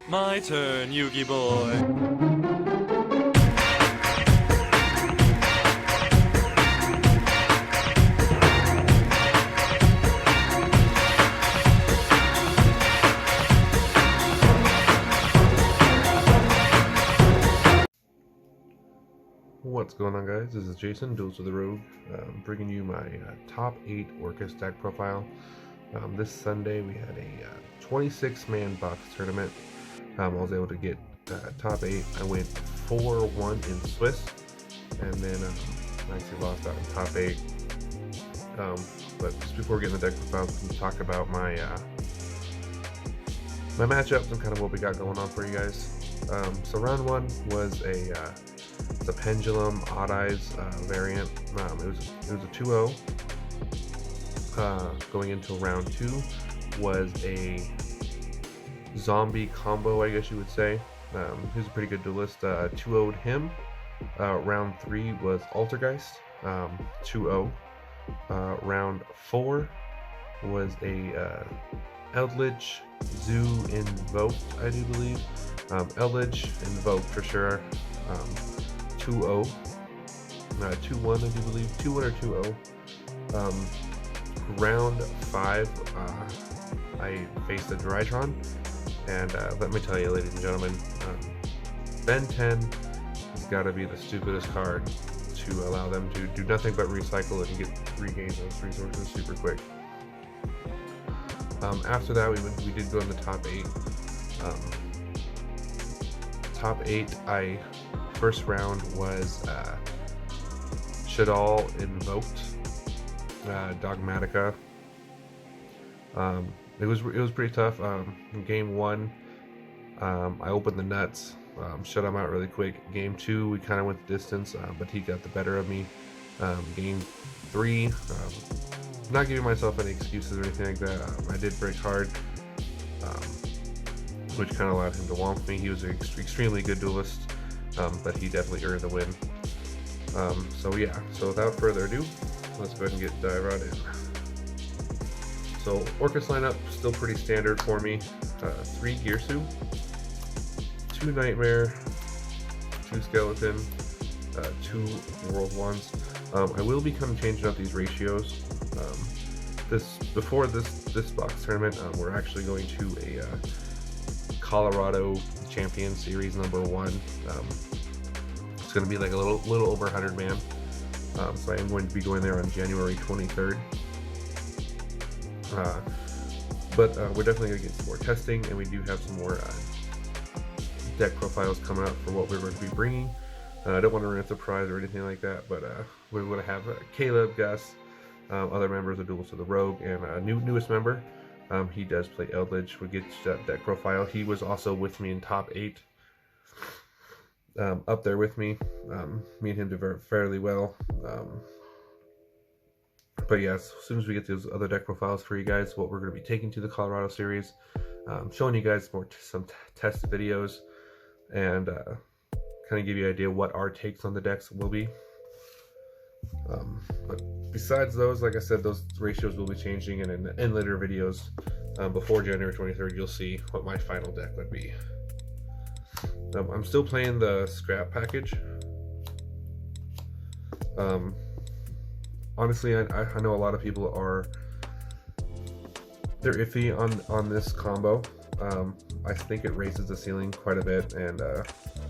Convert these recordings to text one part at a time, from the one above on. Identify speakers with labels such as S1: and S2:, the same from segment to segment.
S1: My turn, Yugi boy.
S2: What's going on, guys? This is Jason, Duels of the Rogue, bringing you my top 8 Orcust deck profile. This Sunday we had a 26-man box tournament. I was able to get top 8. I went 4-1 in Swiss, and then I actually lost out in top 8. But just before getting the deck profiles, we can talk about my my matchups and kind of what we got going on for you guys. So round 1 was the Pendulum Odd Eyes variant. It was a 2-0. Going into round 2 was a zombie combo, I guess you would say. He's a pretty good duelist. 2-0'd him. Round 3 was Altergeist, 2-0. Round 4 was a Eldritch Zoo Invoked, I do believe. Eldritch Invoked for sure. 2-0. 2-1, I do believe. 2-1 or 2-0. Round 5, I faced a Drytron, and let me tell you, ladies and gentlemen, Ben 10 has got to be the stupidest card to allow them to do nothing but recycle it and regain those resources super quick. After that, we did go in the top 8. Top 8, first round was Shadal Invoked, Dogmatica. It was pretty tough. In game 1, I opened the nuts, shut him out really quick. Game 2, we kind of went the distance, but he got the better of me. Game 3, not giving myself any excuses or anything like that. I did break hard, which kind of allowed him to womp me. He was an extremely good duelist, but he definitely earned the win. So yeah, so without further ado, let's go ahead and dive right in. So Orcust lineup, still pretty standard for me. 3 Gearsu, 2 Nightmare, 2 Skeleton, 2 World Ones. I will be kind of changing up these ratios. Before this box tournament, we're actually going to a Colorado Champion Series number 1. It's going to be like a little over 100 man. So I am going to be going there on January 23rd. But we're definitely going to get some more testing, and we do have some more deck profiles coming up for what we're going to be bringing. I don't want to ruin a surprise or anything like that, but we're going to have Caleb, Gus, other members of Duels of the Rogue, and a newest member. He does play Eldritch. We'll get that deck profile. He was also with me in top 8. Up there with me. Me and him did fairly well. But yes, as soon as we get those other deck profiles for you guys, what we're going to be taking to the Colorado series, showing you guys some test videos, and kind of give you an idea what our takes on the decks will be. But besides those, like I said, those ratios will be changing, and in later videos before January 23rd, you'll see what my final deck would be. I'm still playing the scrap package. Honestly, I know a lot of people they're iffy on this combo. I think it raises the ceiling quite a bit, and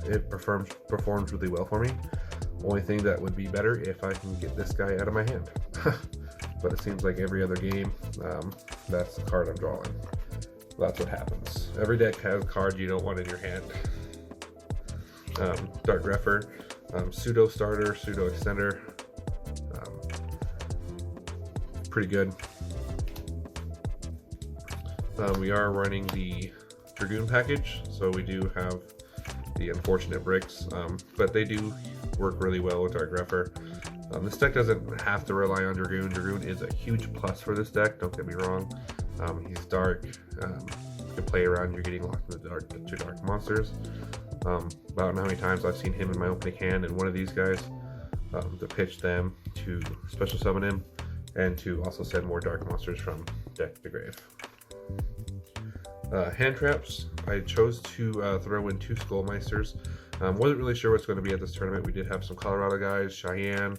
S2: it performs really well for me. Only thing that would be better if I can get this guy out of my hand. But it seems like every other game, that's the card I'm drawing. That's what happens. Every deck has a card you don't want in your hand. Dark Grepher, pseudo starter, pseudo extender. Pretty good. We are running the Dragoon package, so we do have the unfortunate bricks, but they do work really well with Dark Grepher. This deck doesn't have to rely on Dragoon. Dragoon is a huge plus for this deck, don't get me wrong. He's dark, you can play around, you're getting locked in the two dark monsters. I don't know how many times I've seen him in my opening hand and one of these guys, to pitch them, to special summon him, and to also send more dark monsters from deck to grave. Hand traps, I chose to throw in 2 Skullmeisters. Wasn't really sure what's going to be at this tournament. We did have some Colorado guys, Cheyenne,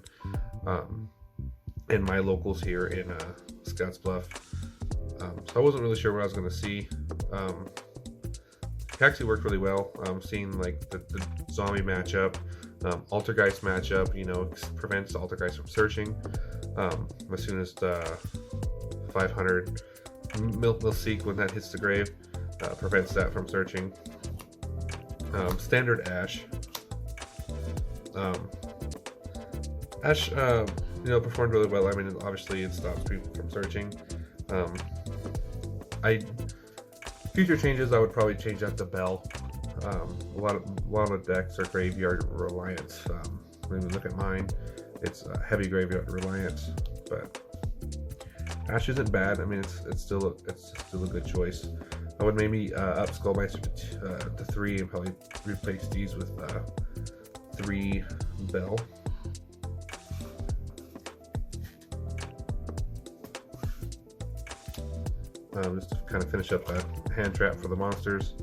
S2: and my locals here in Scottsbluff. So I wasn't really sure what I was going to see. It actually worked really well. Seeing like the zombie matchup, Altergeist matchup, you know, prevents the Altergeist from searching. As soon as the 500 Milseek, when that hits the grave, prevents that from searching. Standard Ash. Ash, you know, performed really well. I mean, obviously it stops people from searching. Future changes, I would probably change that to Bell. A lot of decks are graveyard reliance. When you look at mine, it's heavy graveyard reliance, but Ash isn't bad. I mean, it's still a good choice. I would maybe up Skullmeister to 3 and probably replace these with 3 Bell. Just to kind of finish up that hand trap for the monsters.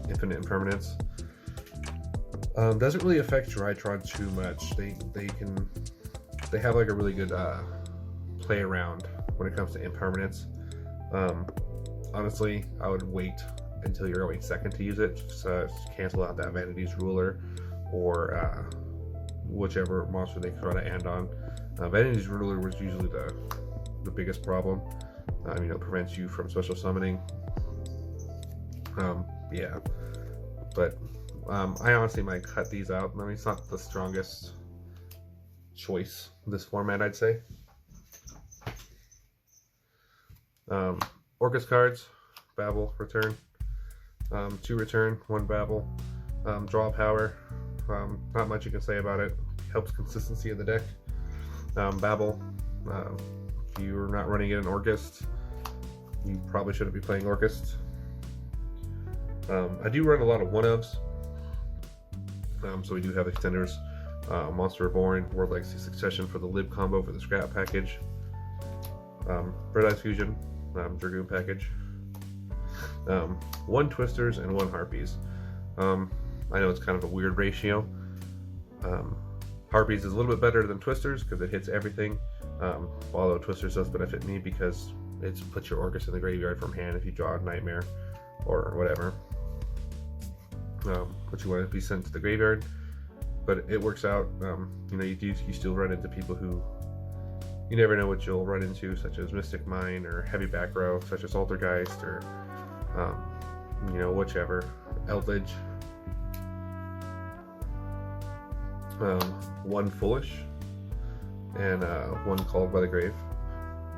S2: Infinite Impermanence. Doesn't really affect Drytron too much. They have like a really good play around when it comes to impermanence. Honestly, I would wait until you're going second to use it. Just cancel out that Vanity's Ruler or whichever monster they try to end on. Vanity's Ruler was usually the biggest problem. You know, prevents you from special summoning. Yeah, but I honestly might cut these out. I mean, it's not the strongest choice in this format, I'd say. Orcust cards, Babel, return. 2 return, 1 Babel. Draw power, not much you can say about it. Helps consistency of the deck. Babel, if you're not running it in Orcust, you probably shouldn't be playing Orcust. I do run a lot of 1-ofs. So we do have extenders, Monster Reborn, World Legacy Succession for the Lib combo for the scrap package. Red Eyes Fusion, Dragoon package. 1 Twisters and 1 Harpies. I know it's kind of a weird ratio. Harpies is a little bit better than Twisters because it hits everything, although Twisters does benefit me because it puts your Orcust in the graveyard from hand if you draw a Nightmare or whatever. But you want to be sent to the graveyard, but it works out. You know, you still run into people who you never know what you'll run into, such as Mystic Mine or Heavy Back Row, such as Altergeist or you know, whichever, Eldritch. 1 Foolish and 1 Called by the Grave.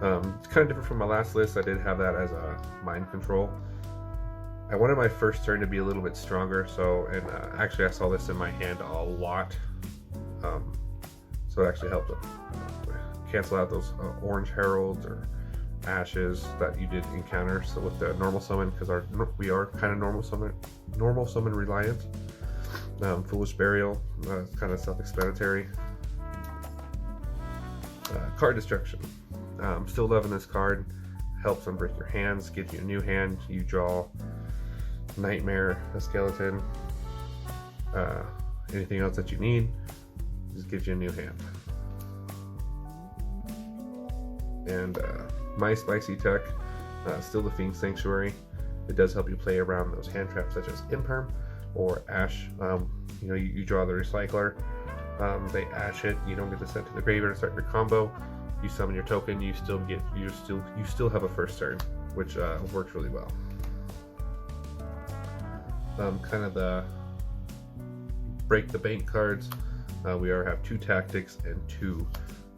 S2: It's kind of different from my last list. I did have that as a mind control. I wanted my first turn to be a little bit stronger, so, and actually I saw this in my hand a lot, so it actually helped cancel out those Orange Heralds or Ashes that you did encounter. So with the normal summon, because we are kind of normal summon reliant. Foolish Burial, kind of self-explanatory. Card Destruction. Still loving this card. Helps unbreak your hands, gives you a new hand. You draw Nightmare, a skeleton, anything else that you need, just gives you a new hand. And My Spicy Tech, still the Fiend Sanctuary. It does help you play around those hand traps such as Imperm or Ash. You know, you draw the Recycler, they Ash it, you don't get to send to the graveyard to start your combo. You summon your token, you still have a first turn, which works really well. Kind of the break the bank cards. We have 2 Tactics and 2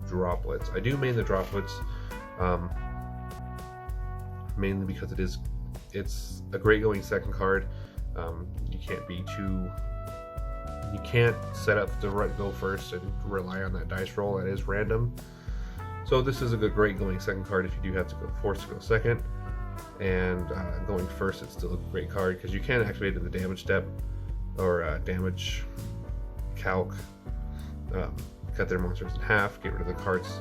S2: Droplets. I do main the Droplets, mainly because it's a great going second card. You can't set up the right go first and rely on that dice roll. That is random. So this is a great going second card if you do have to go forced to go second. And going first, it's still a great card because you can activate in the damage step or damage calc, cut their monsters in half, get rid of the cards.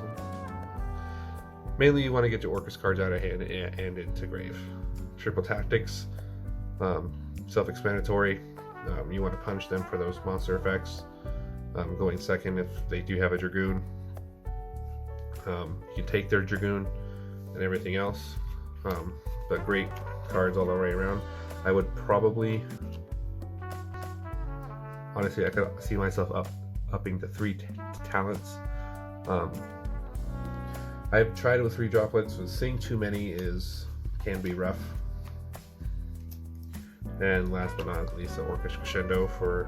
S2: Mainly you want to get your Orcust cards out of hand and into grave. triple tactics, self-explanatory. You want to punish them for those monster effects. Going second if they do have a Dragoon. You take their Dragoon and everything else. But great cards all the way around. I would probably, honestly, I could see myself upping to 3 talents. I've tried with 3 droplets, but seeing too many can be rough. And last but not least, the Orcust Crescendo for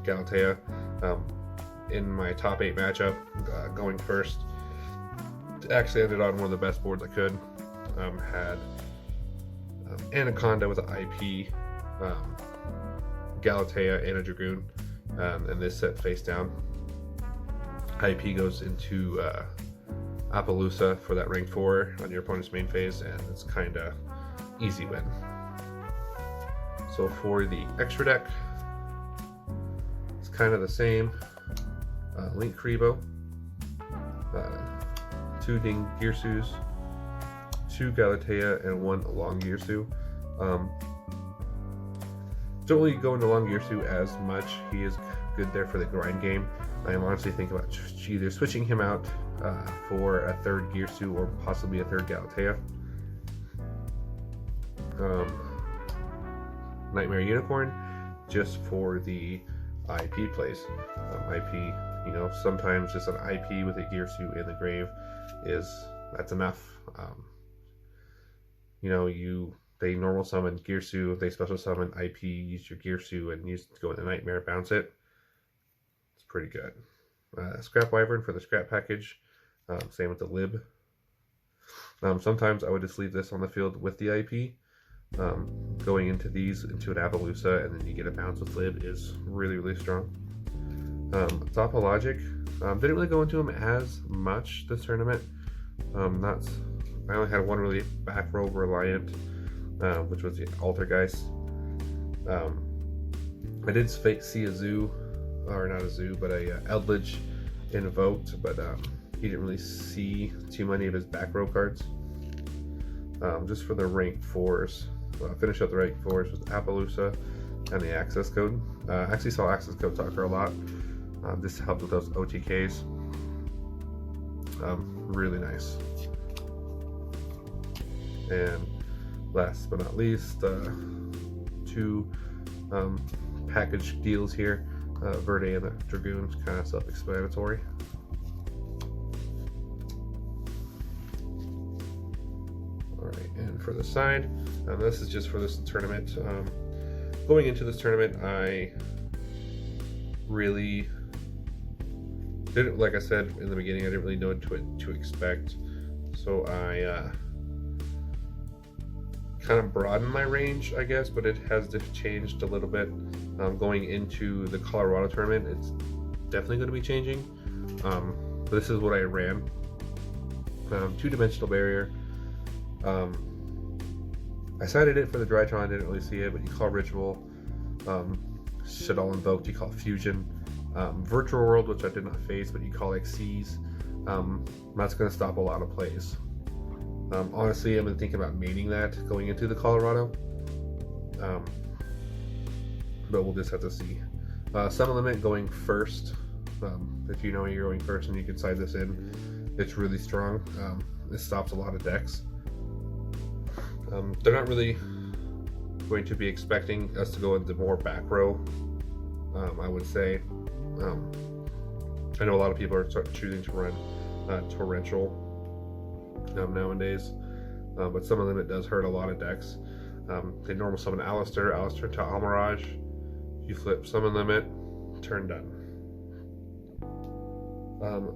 S2: Galatea. In my top 8 matchup, going first, actually ended on one of the best boards I could. Had Anaconda with an IP, Galatea, and a Dragoon, and this set face down. IP goes into Appaloosa for that rank 4 on your opponent's main phase, and it's kind of easy win. So for the extra deck, it's kind of the same. Link Kribo, 2 Ding Gearsus, 2 Galatea, and 1 Long Gearsu. Don't really go into Long Gearsu as much. He is good there for the grind game. I am honestly thinking about either switching him out for a 3rd Gearsu or possibly a 3rd Galatea. Nightmare Unicorn, just for the IP plays. IP, sometimes just an IP with a Gearsu in the grave that's enough. They normal summon Gearsu, they special summon IP, use your Gearsu and go into Nightmare, bounce it. It's pretty good. Scrap Wyvern for the scrap package. Same with the Lib. Sometimes I would just leave this on the field with the IP. Going into an Appaloosa and then you get a bounce with Lib is really, really strong. Topologic, didn't really go into him as much this tournament. I only had one really back row reliant, which was the Altergeist. I did see a zoo, or not a zoo, but a Eldritch invoked, but he didn't really see too many of his back row cards. Just for the rank 4s, finish up the rank 4s with Appaloosa and the access code. Actually saw access code Talker a lot. This helped with those OTKs. Really nice. And last but not least, 2 package deals here. Verde and the Dragoons, kind of self-explanatory. Alright, and for the side, this is just for this tournament. Going into this tournament, I really didn't, like I said in the beginning, I didn't really know what to expect. So I kind of broadened my range, I guess, but it has changed a little bit. Going into the Colorado tournament, it's definitely going to be changing. But this is what I ran. 2-dimensional barrier. I cited it for the Drytron, didn't really see it, but you call Ritual. Shaddoll Invoked, you call Fusion. Virtual World, which I did not face, but you call Xyz. That's going to stop a lot of plays. Honestly, I've been thinking about maining that going into the Colorado. But we'll just have to see. Summon Limit going first. If you know you're going first and you can side this in, it's really strong. This stops a lot of decks. They're not really going to be expecting us to go into more back row, I would say. I know a lot of people are choosing to run Torrential nowadays, but Summon Limit does hurt a lot of decks. They normal summon Alistair to Almirage. You flip Summon Limit, turn done.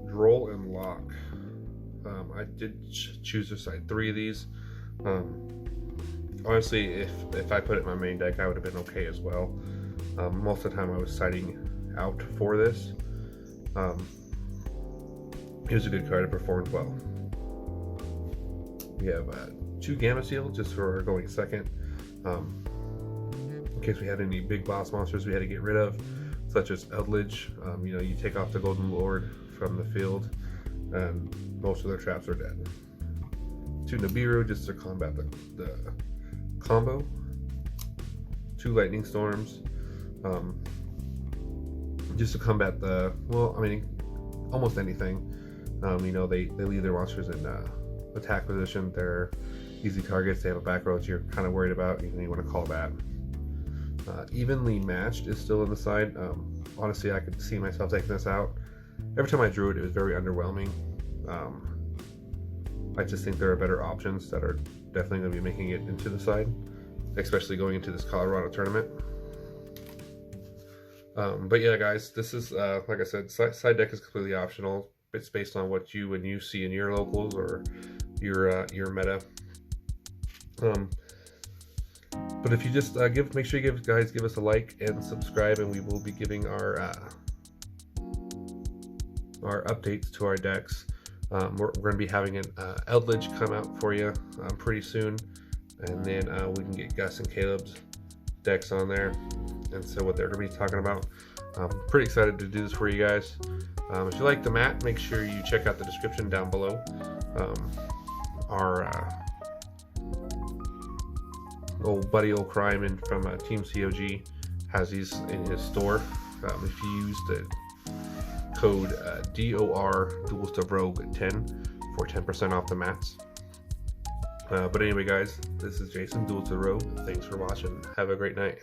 S2: Droll and Lock. I did choose to side 3 of these. Honestly, if I put it in my main deck, I would have been okay as well. Most of the time I was siding out for this. It was a good card, it performed well. We have 2 Gamma Seal just for going second. In case we had any big boss monsters we had to get rid of, such as Eldritch. You take off the Golden Lord from the field and most of their traps are dead. 2 Nibiru just to combat the combo, 2 Lightning Storms just to combat the, well, I mean, almost anything. You know, they leave their monsters in attack position. They're easy targets. They have a back row that you're kind of worried about. You want to call that. Evenly Matched is still on the side. Honestly, I could see myself taking this out. Every time I drew it, it was very underwhelming. I just think there are better options that are definitely going to be making it into the side, especially going into this Colorado tournament. But yeah, guys, this is, like I said, side deck is completely optional. It's based on what you see in your locals or your meta. But if you just make sure you give us a like and subscribe, and we will be giving our updates to our decks. We're going to be having an Eldritch come out for you pretty soon, and then we can get Gus and Caleb's decks on there, and so what they're going to be talking about. I'm pretty excited to do this for you guys. If you like the mat, make sure you check out the description down below. Our old buddy, old Cryman from TEAMCOG has these in his store. If you use the code DOR Duels to Rogue 10 for 10% off the mats. But anyway, guys, this is Jason, Duels to Rogue. Thanks for watching. Have a great night.